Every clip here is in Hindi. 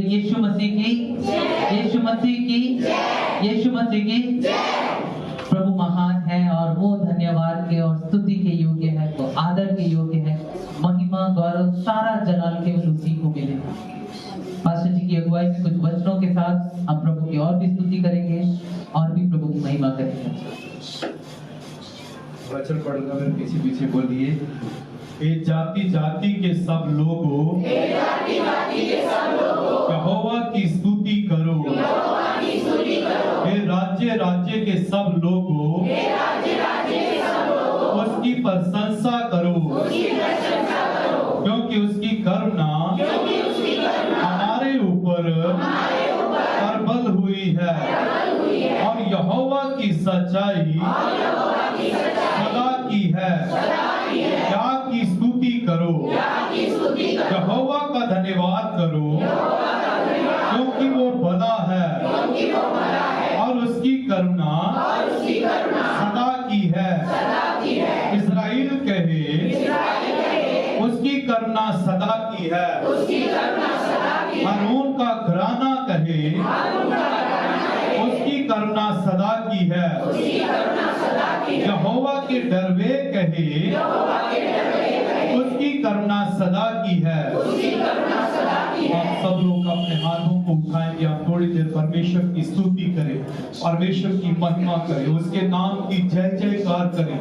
यीशु मसीह की, यीशु मसीह की, यीशु मसीह की। प्रभु महान है और वो धन्यवाद के और स्तुति के योग्य है, वो आदर के योग्य है। महिमा गौरव सारा जलाल केवल उसी को मिले। पास्टर जी की अगुवाई में कुछ वचनों के साथ हम प्रभु की और भी स्तुति करेंगे और भी प्रभु की महिमा करेंगे। वचन पढ़ूंगा, मेरे पीछे पीछे बोलिए। हे जाति जाति के सब लोगों, यहोवा की स्तुति करो। हे राज्य राज्य के सब लोगों, उसकी प्रशंसा करो, क्योंकि उसकी करुणा हमारे ऊपर प्रबल हुई है और यहोवा की सच्चाई सदा की है। क्या की स्तुति करो, यहोवा का धन्यवाद करो, क्योंकि वो बड़ा है और उसकी करुणा सदा की है। इस्राएल कहे, उसकी करुणा सदा की है। हारून का घराना कहे, उसकी करुणा सदा की है। यहोवा के डरवे कहे, उसकी करुणा सदा की है। आप सब लोग अपने हाथों को उठाएंगे, आप थोड़ी देर परमेश्वर की स्तुति करें, परमेश्वर की महिमा करें, उसके नाम की जय जयकार करें।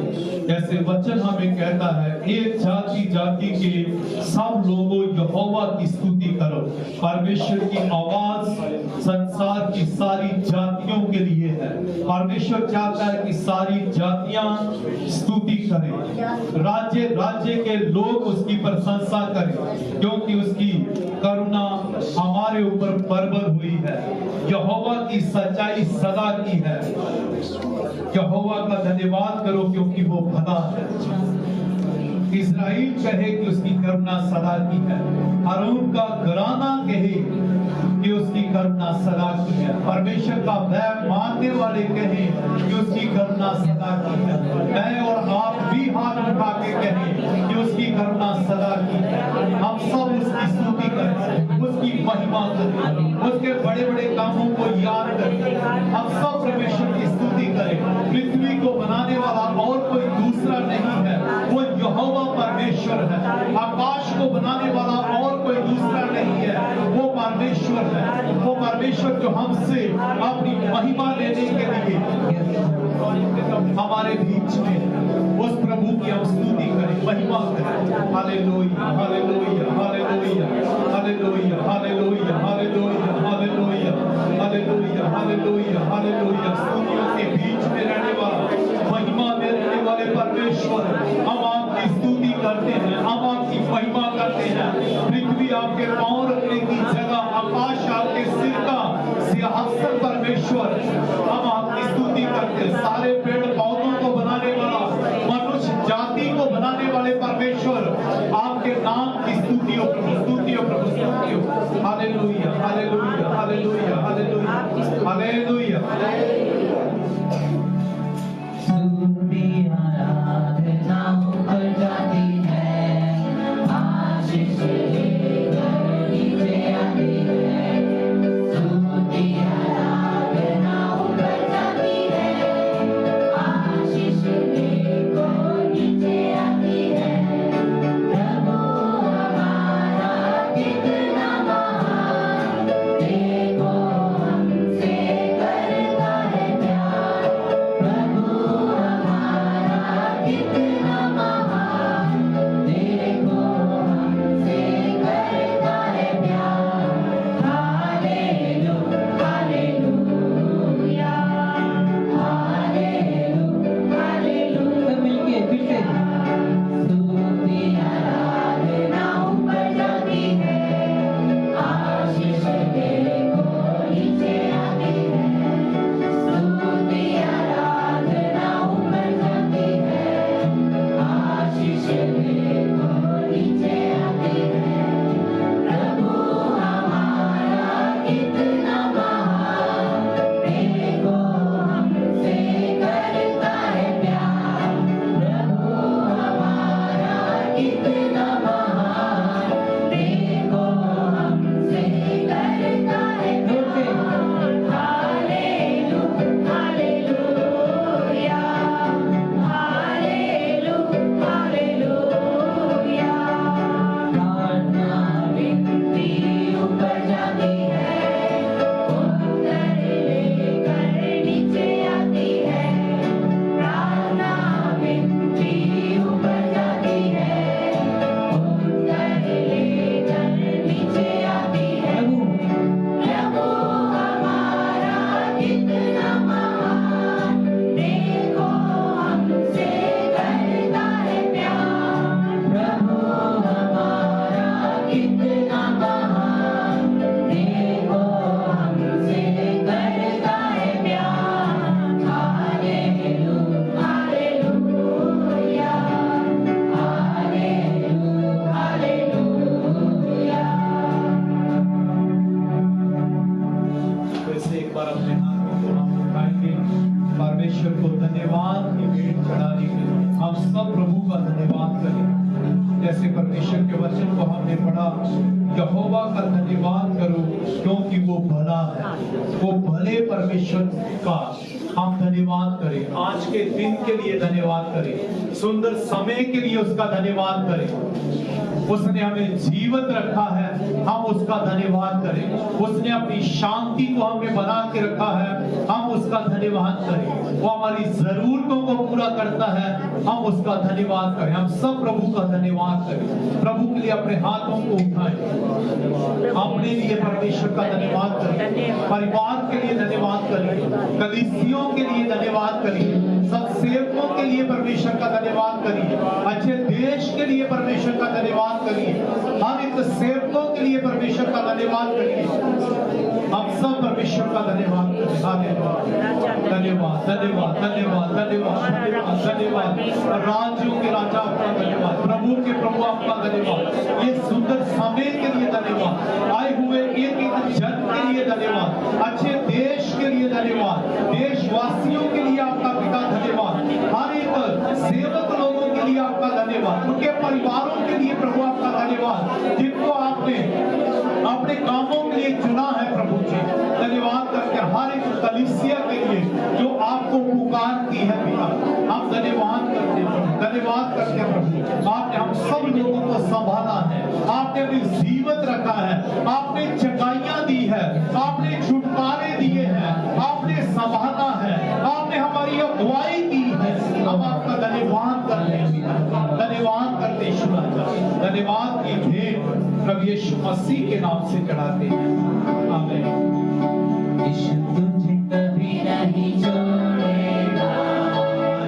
जैसे वचन हमें कहता है, एक जाति जाति के सब लोगों यहोवा की स्तुति करो। परमेश्वर की आवाज संसार की सारी जातियों के लिए है। परमेश्वर चाहता है कि सारी जातियां स्तुति करें, राज्य राज्य के लोग उसकी प्रशंसा करें, क्योंकि उसकी करुणा हमारे ऊपर प्रबल हुई है। यहोवा की सच्चाई सदा की है। यहोवा का धन्यवाद करो, क्योंकि वो भला है। इस्राएल कहे कि उसकी करुणा सदा की है। हारून का घराना कहे कि उसकी करुणा सदा की है। परमेश्वर का भय मानने वाले कहे कि उसकी करुणा सदा की है। मैं और आप भी हाथ उठा के कहें कि उसकी करुणा सदा की है। हम सब उसकी स्तुति करें, उसकी महिमा करें, उसके बड़े बड़े कामों को याद करें। हम सब परमेश्वर की स्तुति करें। पृथ्वी को बनाने वाला और कोई दूसरा नहीं है, वो यहोवा परमेश्वर है। आकाश को बनाने वाला और कोई दूसरा नहीं है, वो परमेश्वर है। वो परमेश्वर जो हमसे अपनी महिमा लेने के लिए हमारे बीच में, उस प्रभु की हम स्तुति करें, महिमा करें। Hallelujah, hallelujah, hallelujah, hallelujah, hallelujah, hallelujah, hallelujah, hallelujah, hallelujah, hallelujah. स्तुतियों के बीच में रहने वाला, महिमा में रहने वाले परमेश्वर, हम आपकी स्तुति करते हैं, हम आपकी महिमा करते हैं। पृथ्वी आपके पांव रखने की जगह, आकाश आपके सिर का सिंहासन परमेश्वर, हम आपकी स्तुति करते हैं। सारे पेड़ पौधों को बनाने वाला, मनुष्य जाति को बनाने वाले परमेश्वर, आपके नाम की स्तुति हो प्रभु, स्तुति हो प्रभु, स्तुति हो। Hallelujah, hallelujah, hallelujah, hallelujah, hallelujah. स्तुति आराधना ऊपर जाती है, आशीष नीचे आती है। स्तुति आराधना ऊपर जाती है, को धन्यवाद की भेंट चढ़ाने के लिए हम सब प्रभु का धन्यवाद करें। जैसे परमेश्वर के वचन को हमने पढ़ा, यहोवा का धन्यवाद करो क्योंकि वो भला है। वो भले परमेश्वर का हम धन्यवाद करें। आज के दिन के लिए धन्यवाद करें, सुंदर समय के लिए उसका धन्यवाद करें। उसने हमें जीवित रखा है, हम उसका धन्यवाद करें। उसने अपनी शांति को हमें बना के रखा है, हम उसका धन्यवाद करें। वो हमारी जरूरतों को पूरा करता है, हम उसका धन्यवाद करें। हम सब प्रभु का धन्यवाद करें। प्रभु के लिए अपने हाथों को उठाएं, अपने लिए परमेश्वर का धन्यवाद करें, परिवार के लिए धन्यवाद करें, कलीसियों के लिए धन्यवाद करिए, सब सेवकों के लिए परमेश्वर का धन्यवाद करिए, अच्छे देश के लिए परमेश्वर का धन्यवाद करिए, हर एक सेवकों के लिए परमेश्वर का धन्यवाद करिए। हम सब परमेश्वर का धन्यवाद करें। धन्यवाद धन्यवाद धन्यवाद धन्यवाद धन्यवाद धन्यवाद। राज्यों के राजा आपका धन्यवाद, प्रभु के प्रभु आपका धन्यवाद। ये सुंदर समय के लिए धन्यवाद, आए हुए एक एक जन के लिए धन्यवाद, अच्छे देश के लिए धन्यवाद, देशवासियों के लिए आपका पिता धन्यवाद, हर एक सेवक लोगों के लिए आपका धन्यवाद, उनके परिवारों के लिए प्रभु आपका धन्यवाद, जिनको आपने अपने कामों के लिए चुना है प्रभु जी। धन्यवाद करके हर एक कलीसिया के लिए जो आपको पुकारती है पिता, हम धन्यवाद करते हैं, धन्यवाद करते हैं प्रभु। आपने हम सब लोगों को संभाला है, आपने हमें जीवित रखा है, आपने जगाइयां दी है, आपने छुटकारे दिए हैं, आपने संभाला है, आपने हमारी अगुवाई की है। हम आपका धन्यवाद करते हैं, धन्यवाद करते हैं यीशु राजा। धन्यवाद की भेंट प्रभु यीशु मसीह के नाम से चढ़ाते हैं। आमीन। यीशु तुझे कभी नहीं छोड़ेगा,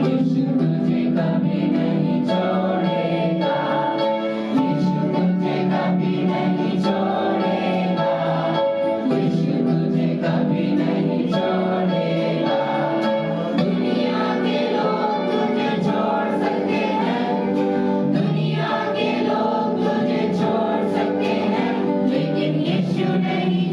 यीशु तुझे कभी नहीं छोड़ेगा, यीशु तुझे कभी नहीं छोड़ेगा, यीशु तुझे कभी नहीं छोड़ेगा। दुनिया के लोग तुझे छोड़ सकते हैं, दुनिया के लोग तुझे छोड़ सकते हैं, लेकिन यीशु नहीं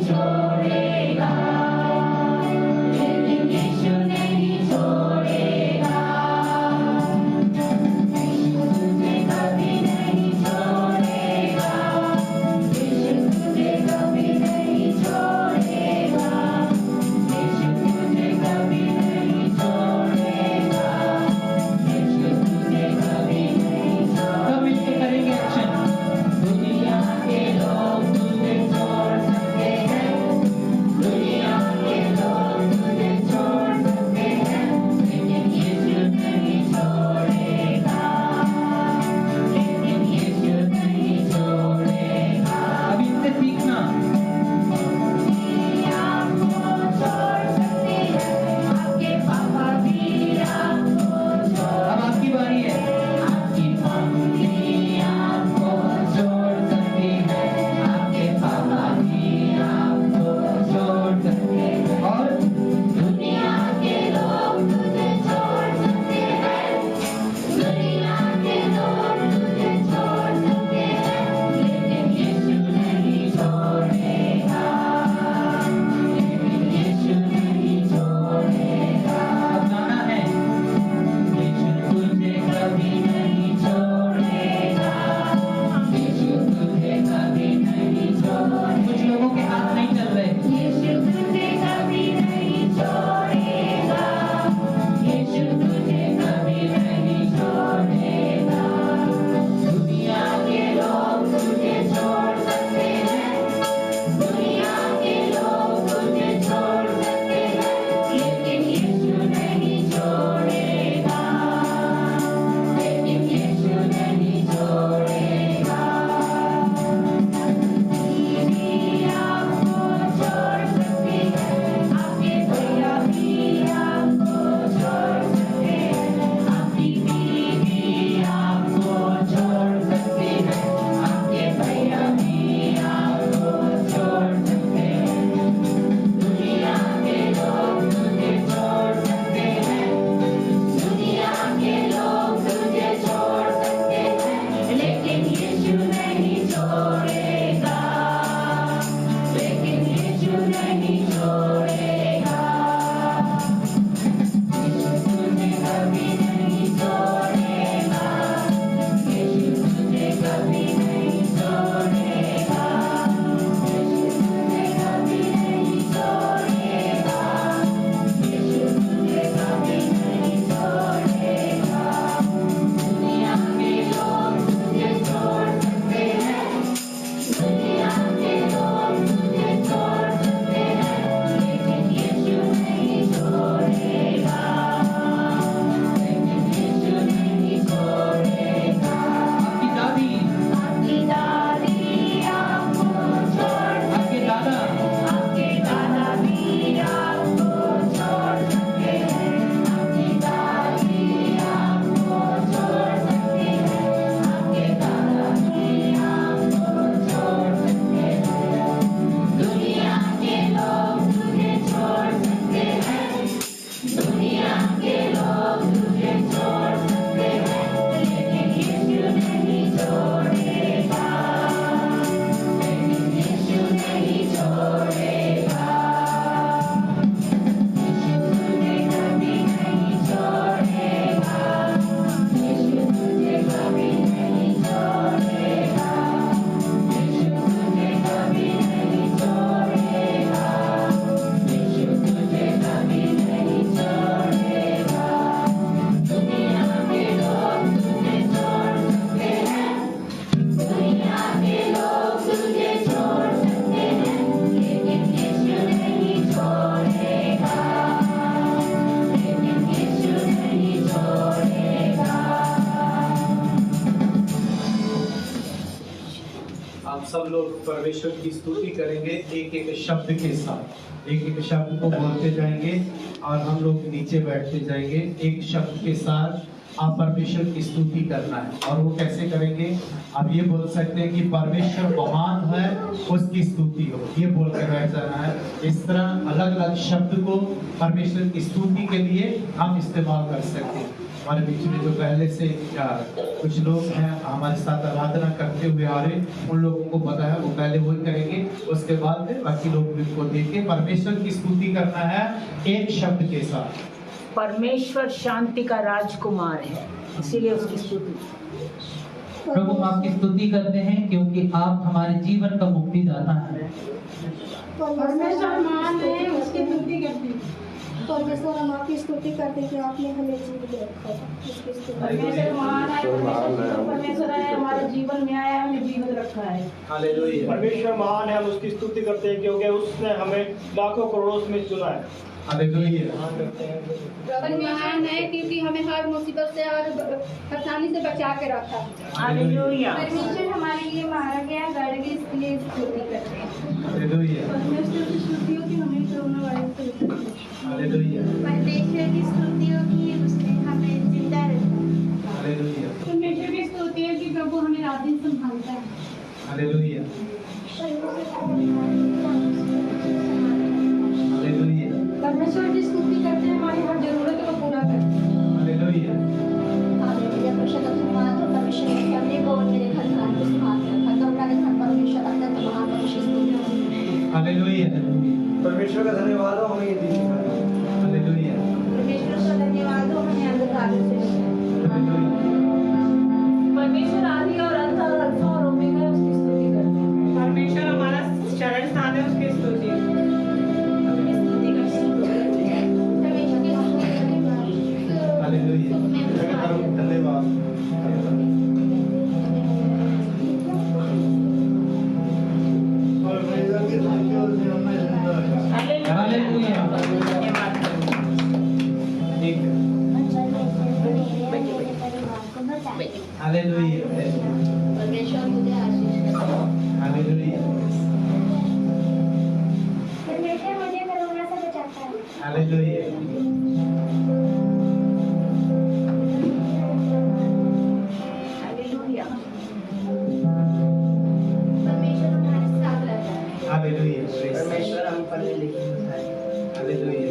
परमेश्वर की स्तुति करेंगे एक एक शब्द के साथ। एक एक शब्द को बोलते जाएंगे और हम लोग नीचे बैठते जाएंगे। एक शब्द के साथ आप परमेश्वर की स्तुति करना है। और वो कैसे करेंगे? आप ये बोल सकते हैं कि परमेश्वर महान है, उसकी स्तुति हो, ये बोल के बैठ जाना है। इस तरह अलग अलग शब्द को परमेश्वर की स्तुति के लिए हम इस्तेमाल कर सकते हैं। हमारे बीच में जो पहले से कुछ लोग हैं हमारे साथ आराधना करते हुए आ रहे, उन लोगों को पता है, वो पहले वही करेंगे, उसके बाद में बाकी लोग भी को देख के परमेश्वर की स्तुति करना है एक शब्द के साथ। परमेश्वर शांति का राजकुमार है, इसीलिए उसकी स्तुति। प्रभु हम आपकी स्तुति करते हैं क्योंकि आप हमारे जीवन का मुक्तिदाता हैं। परमेश्वर महान है, उसकी स्तुति करते हैं। परमेश्वर हम आपकी स्तुति करते हैं कि आपने हमें जीवन दे रखा है। उसकी स्तुति। परमेश्वर महान है, परमेश्वर है, हमारे जीवन में आया, हमें जीवन रखा है। हालेलुया। परमेश्वर महान है, हम उसकी स्तुति करते हैं क्योंकि उसने हमें लाखों करोड़ों में चुना है। हालेलुया। प्रभु महान है क्योंकि हमें हर मुसीबत से और परेशानी से बचा के रखा है। हालेलुया। परमेश्वर हमारे लिए मारा गया, गड़ के इसलिए स्तुति करते हैं। हालेलुया। परमेश्वर की स्तुति होती हमें कोरोना वायरस से बचाया। हालेलुया। परमेश्वर की स्तुति होती उसने हमें जिंदा रखा। हालेलुया। परमेश्वर की स्तुति है कि प्रभु हमें रात दिन संभालता है। हालेलुया। परमेश्वर की स्तुति करते हैं, हमारी हर जरूरत को पूरा करते हैं। हालेलुया। हालेलुया। परमेश्वर करने को और मेरे घर का स्थान है। खतरनाक है परमेश्वर अत्यंत महान परमेश्वर। हालेलुया। परमेश्वर का धन्यवाद हो, हमें ये दिन दिखाया। हालेलुया। परमेश्वर का धन्यवाद हो, हमें अंधकार से बचाया। हालेलुया। परमेश्वर आदि और अंत और अल्फा और ओमेगा है, उसकी स्तुति करते हैं। परमेश्वर हमारा शरण स्थान है, उसकी स्तुति। हालेलुया। धन्यवाद। हालेलुया। ठीक है। हालेलुया। परमेश्वर मुझे आशीष दे। हालेलुया। परमेश्वर मुझे कोरोना से बचाता है। हालेलुया। हालेलुया। परमेश्वर हमारे साथ रहता है। हालेलुया। परमेश्वर हम पढ़े लिखे हैं। हालेलुया।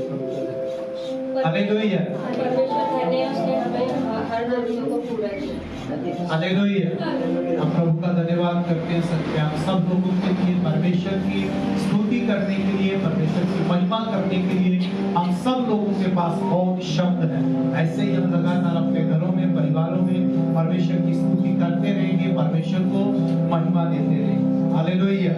हालेलुया। परमेश्वर कहते हैं उसने हमें हर जरूरत को पूरा किया। हालेलुया। हम प्रभु का धन्यवाद करते हैं। सत्य हम सब लोगों के लिए परमेश्वर की स्तुति करने के लिए, परमेश्वर की महिमा करने के लिए हम सब लोगों के पास बहुत शब्द हैं। ऐसे ही हम लगातार अपने घरों में, परिवारों में परमेश्वर की स्तुति करते रहेंगे, परमेश्वर को महिमा देते रहेंगे। हालेलुया।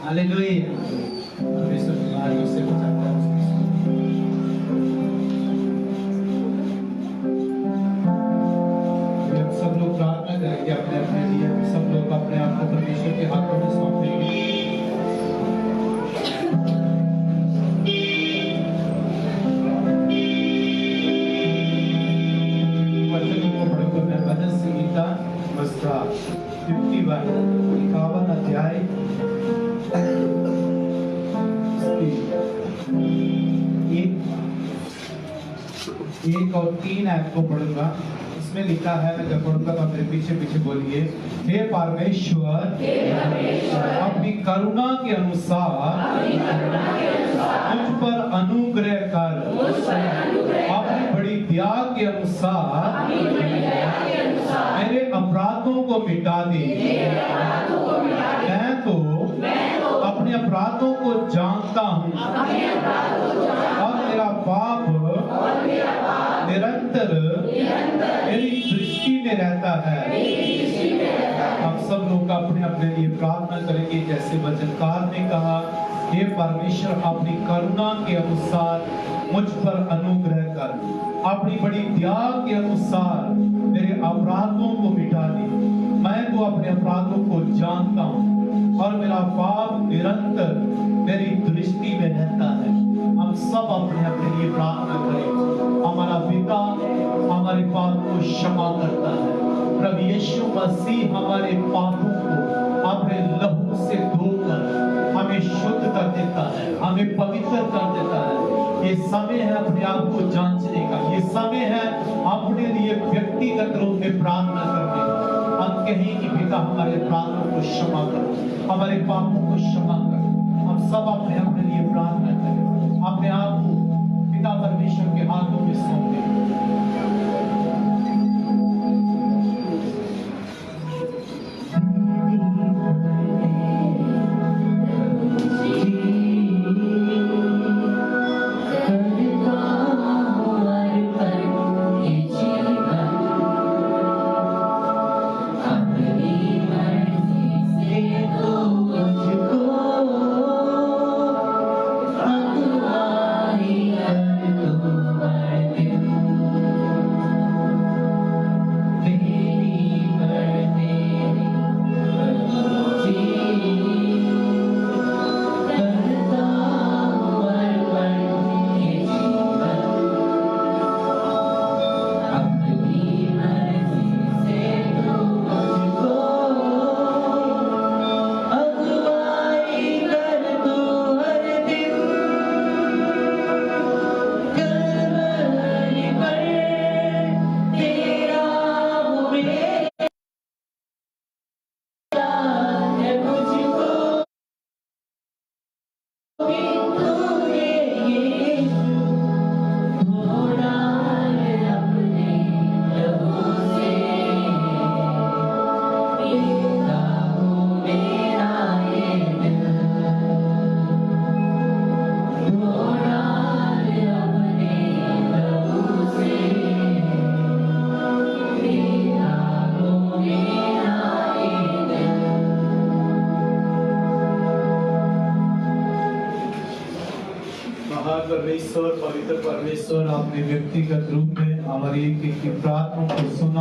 हालेलुया। परमेश्वर बीमारियों से बचाता है। हम सब लोग प्रार्थना करेंगे अपने अपने लिए। सब लोग अपने आप को परमेश्वर के हाथों में सौंप देंगे। वचनों को पढ़कर मैं भजन संहिता उसका 51 अध्याय एक और 3 आयत को पढ़ूंगा। इसमें लिखा है, मैं जब पढ़ूंगा तो मेरे पीछे पीछे बोलिए। हे परमेश्वर, अपनी करुणा के अनुसार मुझ पर अनुग्रह कर। अपनी बड़ी दया के अनुसार मेरे अपराधों को मिटा दे। मैं तो अपने अपराधों को जानता हूँ और मेरा पाप निरंतर मेरी दृष्टि में रहता है। हम सब लोग अपने अपने लिए प्रार्थना करेंगे जैसे वचनकार ने कहा, हे परमेश्वर अपनी करुणा के अनुसार मुझ पर अनुग्रह कर। अपनी बड़ी दया के अनुसार मेरे अपराधों को मिटा दे। मैं तो अपने अपराधों को जानता हूँ और मेरा पाप निरंतर मेरी दृष्टि में रहता है। हम हम सब अपने अपने लिए प्रार्थना करें। हमारा पिता हमारे पाप को क्षमा करता है। प्रभु यीशु मसीह हमारे पापों को अपने लहू से धोकर हमें शुद्ध कर देता है, हमें पवित्र कर देता है। ये समय है अपने आप को जांचने का, ये समय है अपने लिए व्यक्तिगत रूप में प्रार्थना करने का। हम कहें कि पिता हमारे अपराधों को क्षमा करो, हमारे पापों को क्षमा करो। हम सब अपने अपने लिए प्रार्थना करें, अपने आप को पिता परमेश्वर के हाथों में सौंपें। परमेश्वर, पवित्र परमेश्वर, आपने व्यक्तिगत रूप में हमारी एक एक प्रार्थना को सुना।